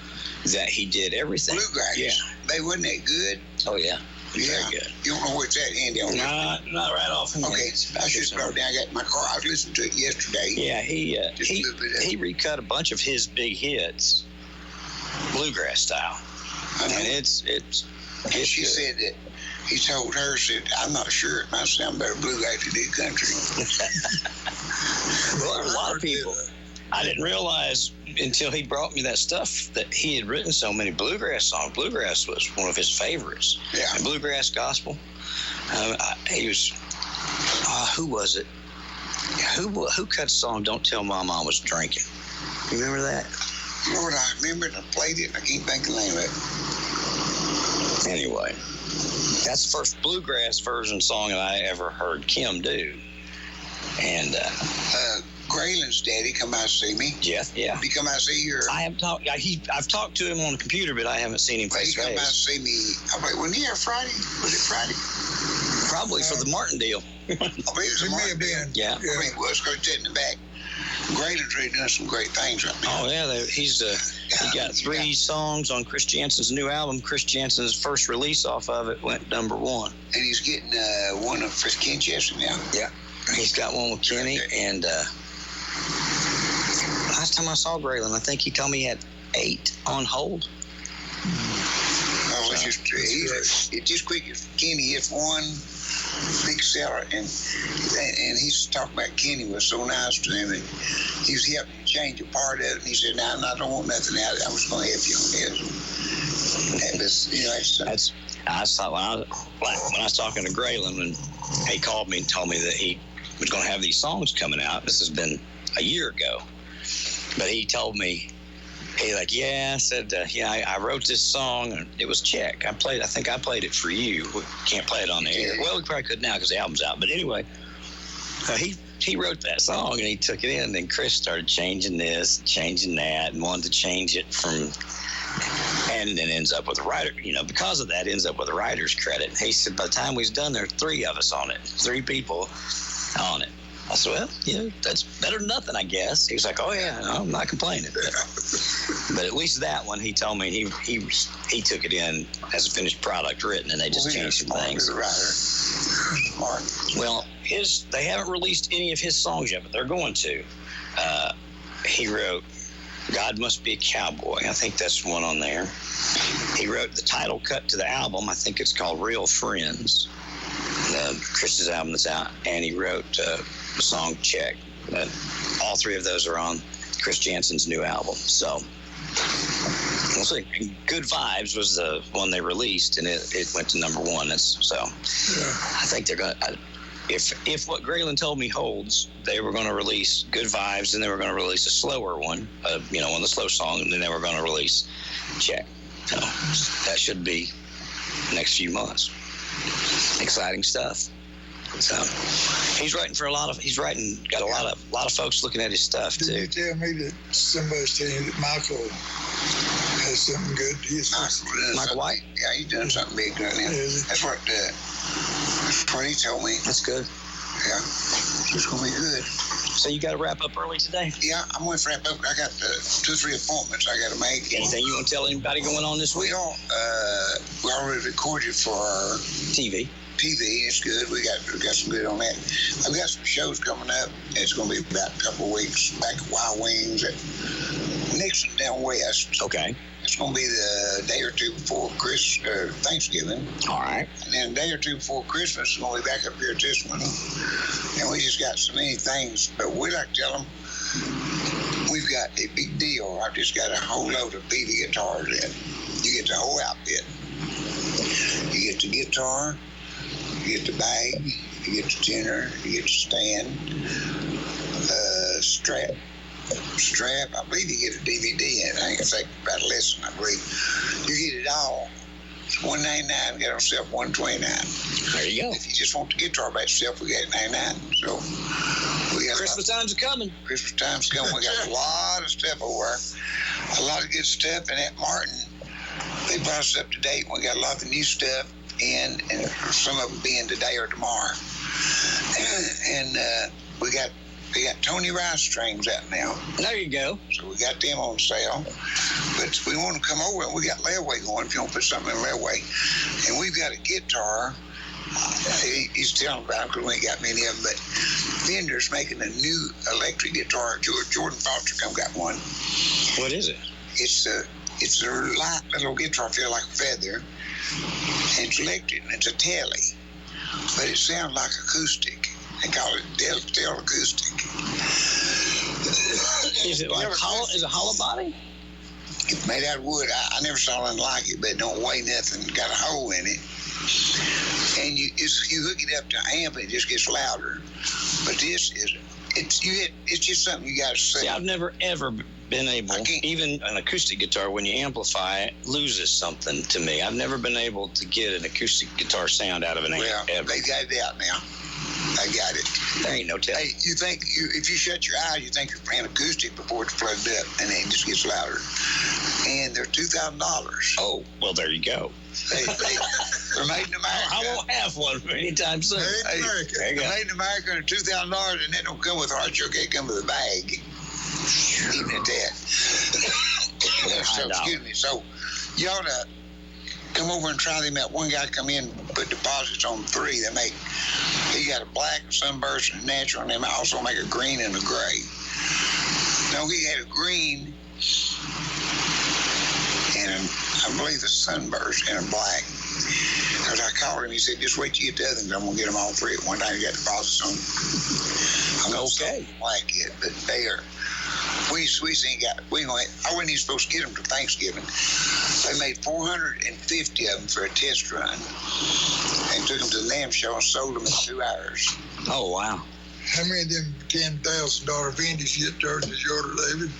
that he did everything. Bluegrass. Yeah. They wasn't that good. Oh yeah. Very good. You don't know where it's at, Andy? Not right off. Okay, I just brought it down. I got in my car. I was listening to it yesterday. Yeah, he recut a bunch of his big hits, bluegrass style, and it's she good. said that he told her, said, I'm not sure it might sound better bluegrass than it country. Well, there's a lot of people. I didn't realize until he brought me that stuff that he had written so many bluegrass songs. Bluegrass was one of his favorites. Yeah. And bluegrass gospel. He was, who was it? Who cut the song Don't Tell Mama I Was Drinking? You remember that? Lord, I remember it. I played it, and I can't think of the name of it. Anyway, that's the first bluegrass version song that I ever heard Kim do. And Graylin's daddy come out to see me. Jeff, yeah. Did he come out to see you? I have talked. I've talked to him on the computer, but I haven't seen him face to face. He come out to see me. I mean, wasn't he here Friday? Was it Friday? Probably for the Martin deal. I mean, it was a Martin deal. Yeah. I mean, it was because he's in the back. Graylin's really doing some great things right now. Oh, yeah. He got 3 songs on Chris Jansen's new album. Chris Jansen's first release off of it went number 1. And he's getting one of Ken Chester now. Yeah. He's got one with Kenny. And last time I saw Graylin, I think he told me he had 8 on hold. Oh, it's just quick as Kenny hits one big seller, and he's talking about Kenny was so nice to him, and he was helping change a part of it, and he said, "Now, I don't want nothing out of it. I was going to help you on this." And this, I thought when I was talking to Graylin, and he called me and told me that he was going to have these songs coming out. This has been a year ago, but he told me. He I said, I wrote this song, and it was Check. I think I played it for you. We can't play it on the air. Well, we probably could now because the album's out. But anyway, he wrote that song, and he took it in, and then Chris started changing this, changing that, and wanted to change it and then ends up with a writer, because of that, ends up with a writer's credit. He said, by the time we was done, there were 3 of us on it, 3 people on it. I said, well, that's better than nothing, I guess. He was like, oh, yeah, no, I'm not complaining. But at least that one, he told me he took it in as a finished product written, and they just changed some things. Well, they haven't released any of his songs yet, but they're going to. He wrote God Must Be a Cowboy. I think that's one on there. He wrote the title cut to the album. I think it's called Real Friends. Chris's album that's out, and he wrote the song Check. All 3 of those are on Chris Jansen's new album. So we'll see. Good Vibes was the one they released, and it went to number 1. I think they're going to. If what Graylin told me holds, they were going to release Good Vibes, and they were going to release a slower one, one of the slow songs, and then they were going to release Check. So that should be the next few months. Exciting stuff. So he's writing for got a lot of folks looking at his stuff too. Did you tell me that somebody's telling you that Michael has something good? Michael White? Yeah, he's doing something big right now. That's what he told me. That's good. Yeah, it's gonna be good. So you got to wrap up early today? Yeah, I'm going to wrap up. I got 2 or 3 appointments I got to make. Anything you want to tell anybody going on this week? We already recorded for our TV. It's good. We got some good on that. I've got some shows coming up. It's going to be about a couple of weeks back at Wild Wings at Nixon down west. Okay. It's going to be the day or 2 before Thanksgiving. All right. And then a day or 2 before Christmas, we're going to be back up here at this one. And we just got so many things. But we like to tell them we've got a big deal. I've just got a whole load of BB guitars in. You get the whole outfit. You get the guitar, you get the bag, you get the tenor, you get the stand, strap. I believe you get a DVD in it. I ain't gonna take about a lesson, I believe. You get it all. It's $199, get on sale $129. There you go. If you just want the guitar by itself, we got it $99. So we got Christmas time's coming. Christmas time's coming. We got a lot of stuff over. A lot of good stuff. And at Martin, they brought us up to date. We got a lot of new stuff in, and some of them being today or tomorrow. And they got Tony Rice strings out now. There you go. So we got them on sale. But we want to come over, and we got layaway going if you want to put something in layaway. And we've got a guitar. He's telling about it because we ain't got many of them, but Fender's making a new electric guitar. Jordan Foster got one. What is it? It's a light little guitar, feel like a feather. And it's electric, and it's a telly. But it sounds like acoustic. They call it Del Acoustic. Is it like hollow? Is it hollow body? It's made out of wood. I never saw anything like it, but it don't weigh nothing. Got a hole in it. And you hook it up to amp, it just gets louder. But this is, it's just something you got to say. See, I've never ever been able, even an acoustic guitar, when you amplify it, loses something to me. I've never been able to get an acoustic guitar sound out of an amp. Well, they got it out now. I got it. There ain't no telling. Hey, if you shut your eyes, you think you're playing acoustic before it's plugged up, and then it just gets louder. And they're $2,000. Oh, well, there you go. They're made in America. I won't have one anytime soon. Made in America. There you go. Made in America, and $2,000, and they don't come with hard sugar. They come with a bag. Even at that. So, excuse me. So, you ought to come over and try them out. One guy come in, put deposits on 3. He got a black, a sunburst, and a natural, and they also make a green and a gray. No, he had a green and I believe a sunburst and a black. Because I called him, he said, just wait till you get the other ones. I'm going to get them all 3 at one time. He got deposits on. I'm not okay. Black yet, but they are. I wasn't even supposed to get them till Thanksgiving. They made 450 of them for a test run and took them to the NAMM show and sold them in 2 hours. Oh, wow. How many of them $10,000 vintage guitars did you order, David?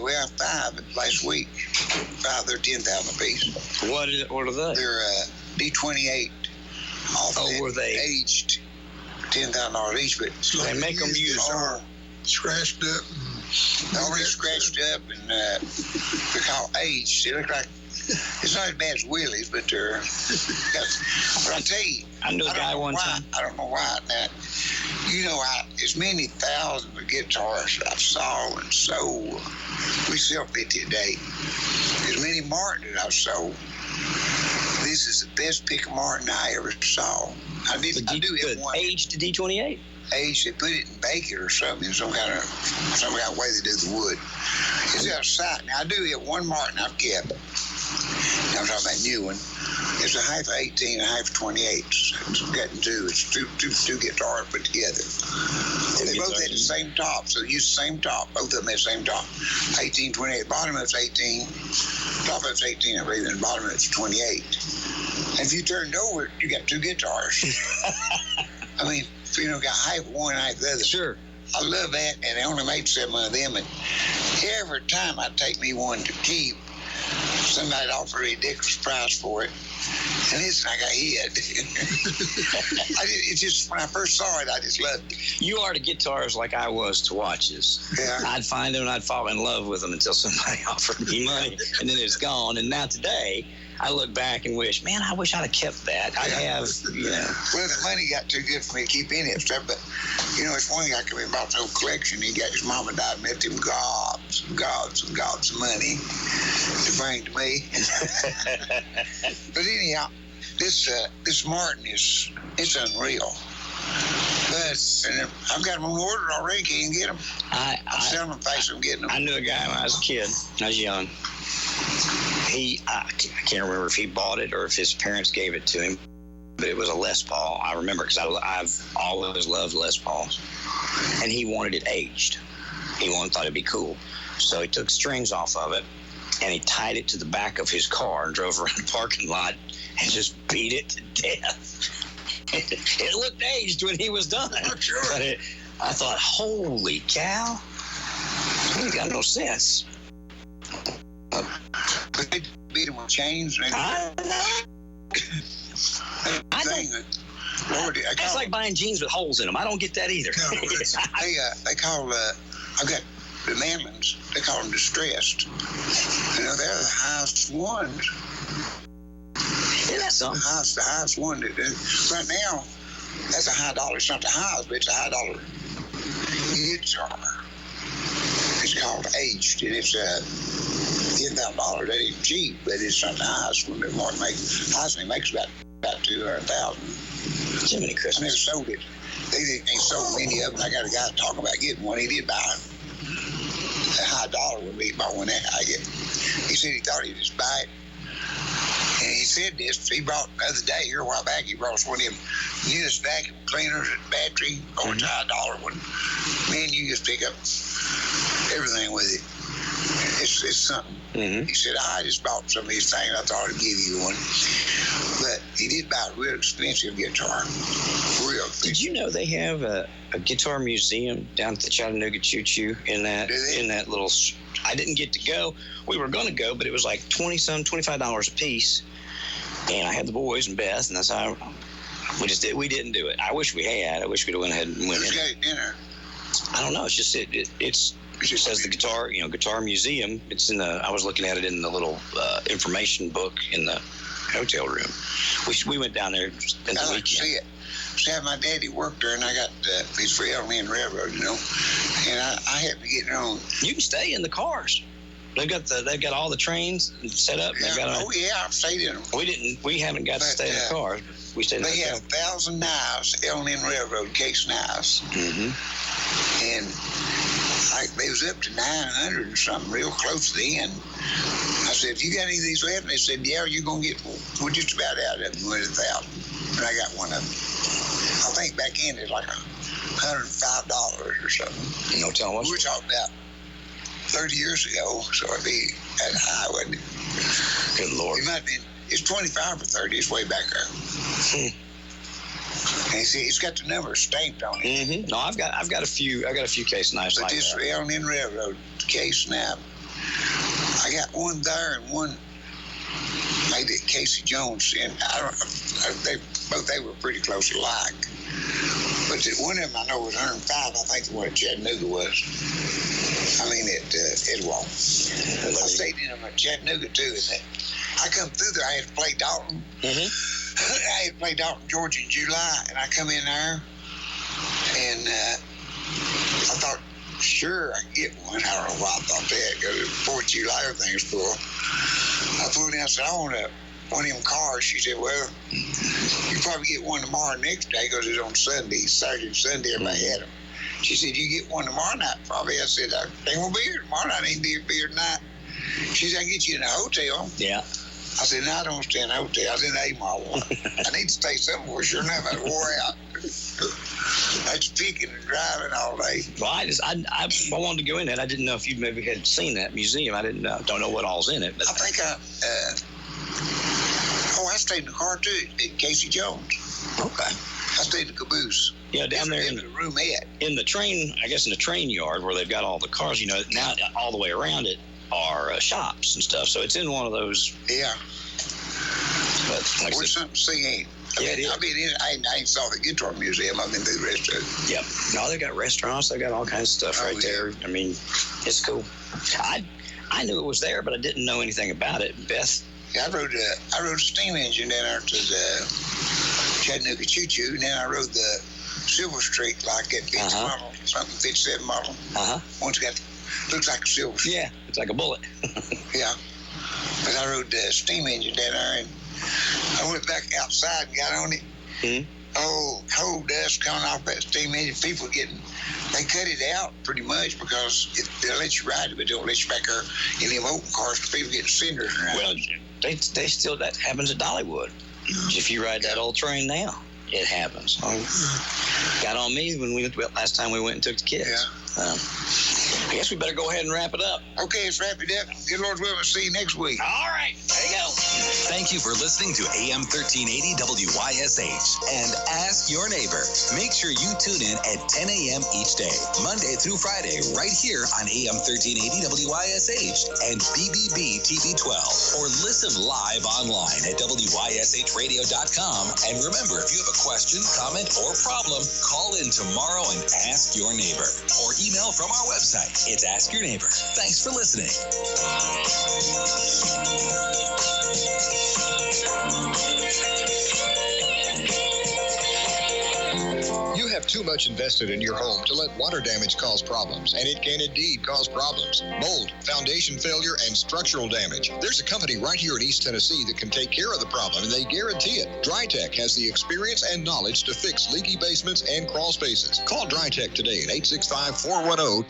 We have 5 last week. 5, they're $10,000 a piece. What are they? They're D28. Were they aged? $10,000 each, but they make them use scratched up. Already scratched up, and they're called aged. They look like it's not as bad as Willie's, but they're. But I tell you, I knew a guy one time. I don't know why. Now, you know, as many thousands of guitars I've saw and sold. We sell 50 a day. As many Martin that I've sold. This is the best pick of Martin I ever saw. I do have one. Aged D28? Aged, they put it in bacon or something, some kind of way they do the wood. It's got a sight. Now, I do have one Martin I've kept. I'm talking about a new one. It's a half of 18 and a half of 28. It's cutting 2. It's two guitars put together. They both had the same top, so they used the same top. Both of them had the same top. 18, 28. Bottom of it's 18. Top of it's 18, I believe, and the bottom of it's 28. And if you turn it over, you got 2 guitars. I mean, got half one, half the other. Sure. I love that, and they only made 7 of them. And every time I take me one to keep, somebody offered a ridiculous price for it, and this I got hit. It's just when I first saw it, I just loved it. You are to guitars like I was to watches. Yeah. I'd find them and I'd fall in love with them until somebody offered me money, and then it's gone. And now today, I look back and wish, man, I wish I'd have kept that. I have, Well, the money got too good for me to keep in it and stuff, but, it's one guy come in and bought the whole collection. He got his mama died and left him gobs of money to bring to me. But anyhow, this Martin it's unreal. But I've got them on order already. Can't get them. I'm selling them fast. I'm getting them. I knew a guy when I was a kid. I was young. I can't remember if he bought it or if his parents gave it to him, but it was a Les Paul. I remember because I've always loved Les Pauls, and he wanted it aged. He thought it'd be cool, so he took strings off of it and he tied it to the back of his car and drove around the parking lot and just beat it to death. It looked aged when he was done. I'm sure. But I thought, holy cow, he got no sense. But they beat him with chains. I That's like buying jeans with holes in them. I don't get that either. No, they call, I've got the Manlins, they call them distressed. They're the highest ones. Yeah, that's something. The highest one. Right now, that's a high dollar. It's not the highest, but it's a high dollar guitar. It's called aged, and it's $10,000. That ain't cheap, but it's not the highest one that Martin makes. The highest one he makes about 200,000. Jiminy Christmas. I never sold it. They ain't sold many of them. I got a guy talking about getting one. He did buy a high dollar would be about one that I get. He said he thought he'd just buy it. And he said this, he brought the other day, here a while back, he brought us one of them used vacuum cleaners and battery, or it's a high dollar one. Man, you just pick up everything with it. It's something. Mm-hmm. He said, I just bought some of these things. I thought I'd give you one. But he did buy a real expensive guitar. Real expensive. Did you know they have a guitar museum down at the Chattanooga Choo Choo in that little... I didn't get to go. We were going to go, but it was like $25 a piece. And I had the boys and Beth, and that's how We didn't do it. I wish we had. I wish we'd have went ahead and went in. Who's got dinner? I don't know. It's just it says the guitar museum. It's in the. I was looking at it in the little information book in the hotel room. We went down there, spent the weekend. See it. See, my daddy worked there, and I got these for L&N Railroad, and I had to get it on. You can stay in the cars. They've got all the trains set up. Yeah. I've stayed in them. We haven't got to stay in the cars. We stayed in the They had 1,000 knives, L&N Railroad case knives. Mm-hmm. And they was up to 900 or something, real close to the end. I said, "You got any of these left?" And they said, "Yeah, you're going to get one. We're just about out of them. We're at 1,000. And I got one of them. I think back in it's like $105 or something. No telling what. We're talking about 30 years ago, so it'd be that high, wasn't it? Good Lord. It might have been. It's 25 or 30. It's way back there. And you see, it's got the number stamped on it. Mm-hmm. No, I've got a few case knives like this that. But this L&N Railroad case knife, I got one there and one maybe at Casey Jones, and they were pretty close alike. But one of them I know was 105. I think the one at Chattanooga was. I mean, at Edwalt. I stayed in them at Chattanooga too. And I come through there. I had to play Dalton. Mm-hmm. I had to play Dalton, Georgia in July, and I come in there, and I thought, sure, I can get one. I don't know why I thought that, because 4th of July, everything's full. I pulled in and said, I want one of them cars. She said, well, you probably get one tomorrow next day, because it's on Sunday, Saturday and Sunday, everybody had them. She said, you get one tomorrow night, probably. I said, I ain't gonna be here tomorrow night. I ain't be here tonight. She said, I can get you in a hotel. Yeah. I said, no, I don't stay in a hotel. I was in A-Mall one. I need to stay somewhere. Sure enough, I wore out. That's picking and driving all day. Well, I wanted to go in there. I didn't know if you maybe had seen that museum. I don't know what all's in it. But I think I stayed in the car too at Casey Jones. Okay. I stayed in the caboose. Yeah, down there in the roomette. In the train, I guess in the train yard where they've got all the cars, now all the way around it are shops and stuff. So it's in one of those. Yeah. But like there's something to see. I ain't saw the guitar museum. I've been through the rest of it. Yep. No, they got restaurants. They got all kinds of stuff right there. I mean, it's cool. I knew it was there, but I didn't know anything about it. Beth? Yeah, I rode a steam engine down there to the Chattanooga Choo Choo, and then I rode the Silver Streak like that 50 model, something 57 model. One's got looks like a silver streak. Yeah, it's like a bullet. Yeah. But I rode the steam engine down there, and I went back outside and got on it. Mm-hmm. Oh, coal dust coming off that steam engine. People they cut it out pretty much because they'll let you ride it, but don't let you back there in them open cars because people get cinders around. Well, they still, that happens at Dollywood. If you ride that old train now, it happens. Got on me when last time we went and took the kids. Yeah. I guess we better go ahead and wrap it up. Okay, let's wrap it up. Good Lord's willing, we'll see you next week. All right, there you go. Thank you for listening to AM 1380 WYSH and Ask Your Neighbor. Make sure you tune in at 10 a.m. each day, Monday through Friday, right here on AM 1380 WYSH and BBB TV 12. Or listen live online at WYSHradio.com. And remember, if you have a question, comment, or problem, call in tomorrow and ask your neighbor. Or email from our website. It's Ask Your Neighbor. Thanks for listening. You have too much invested in your home to let water damage cause problems, and it can indeed cause problems. Mold, foundation failure, and structural damage. There's a company right here in East Tennessee that can take care of the problem, and they guarantee it. DryTech has the experience and knowledge to fix leaky basements and crawl spaces. Call DryTech today at 865-410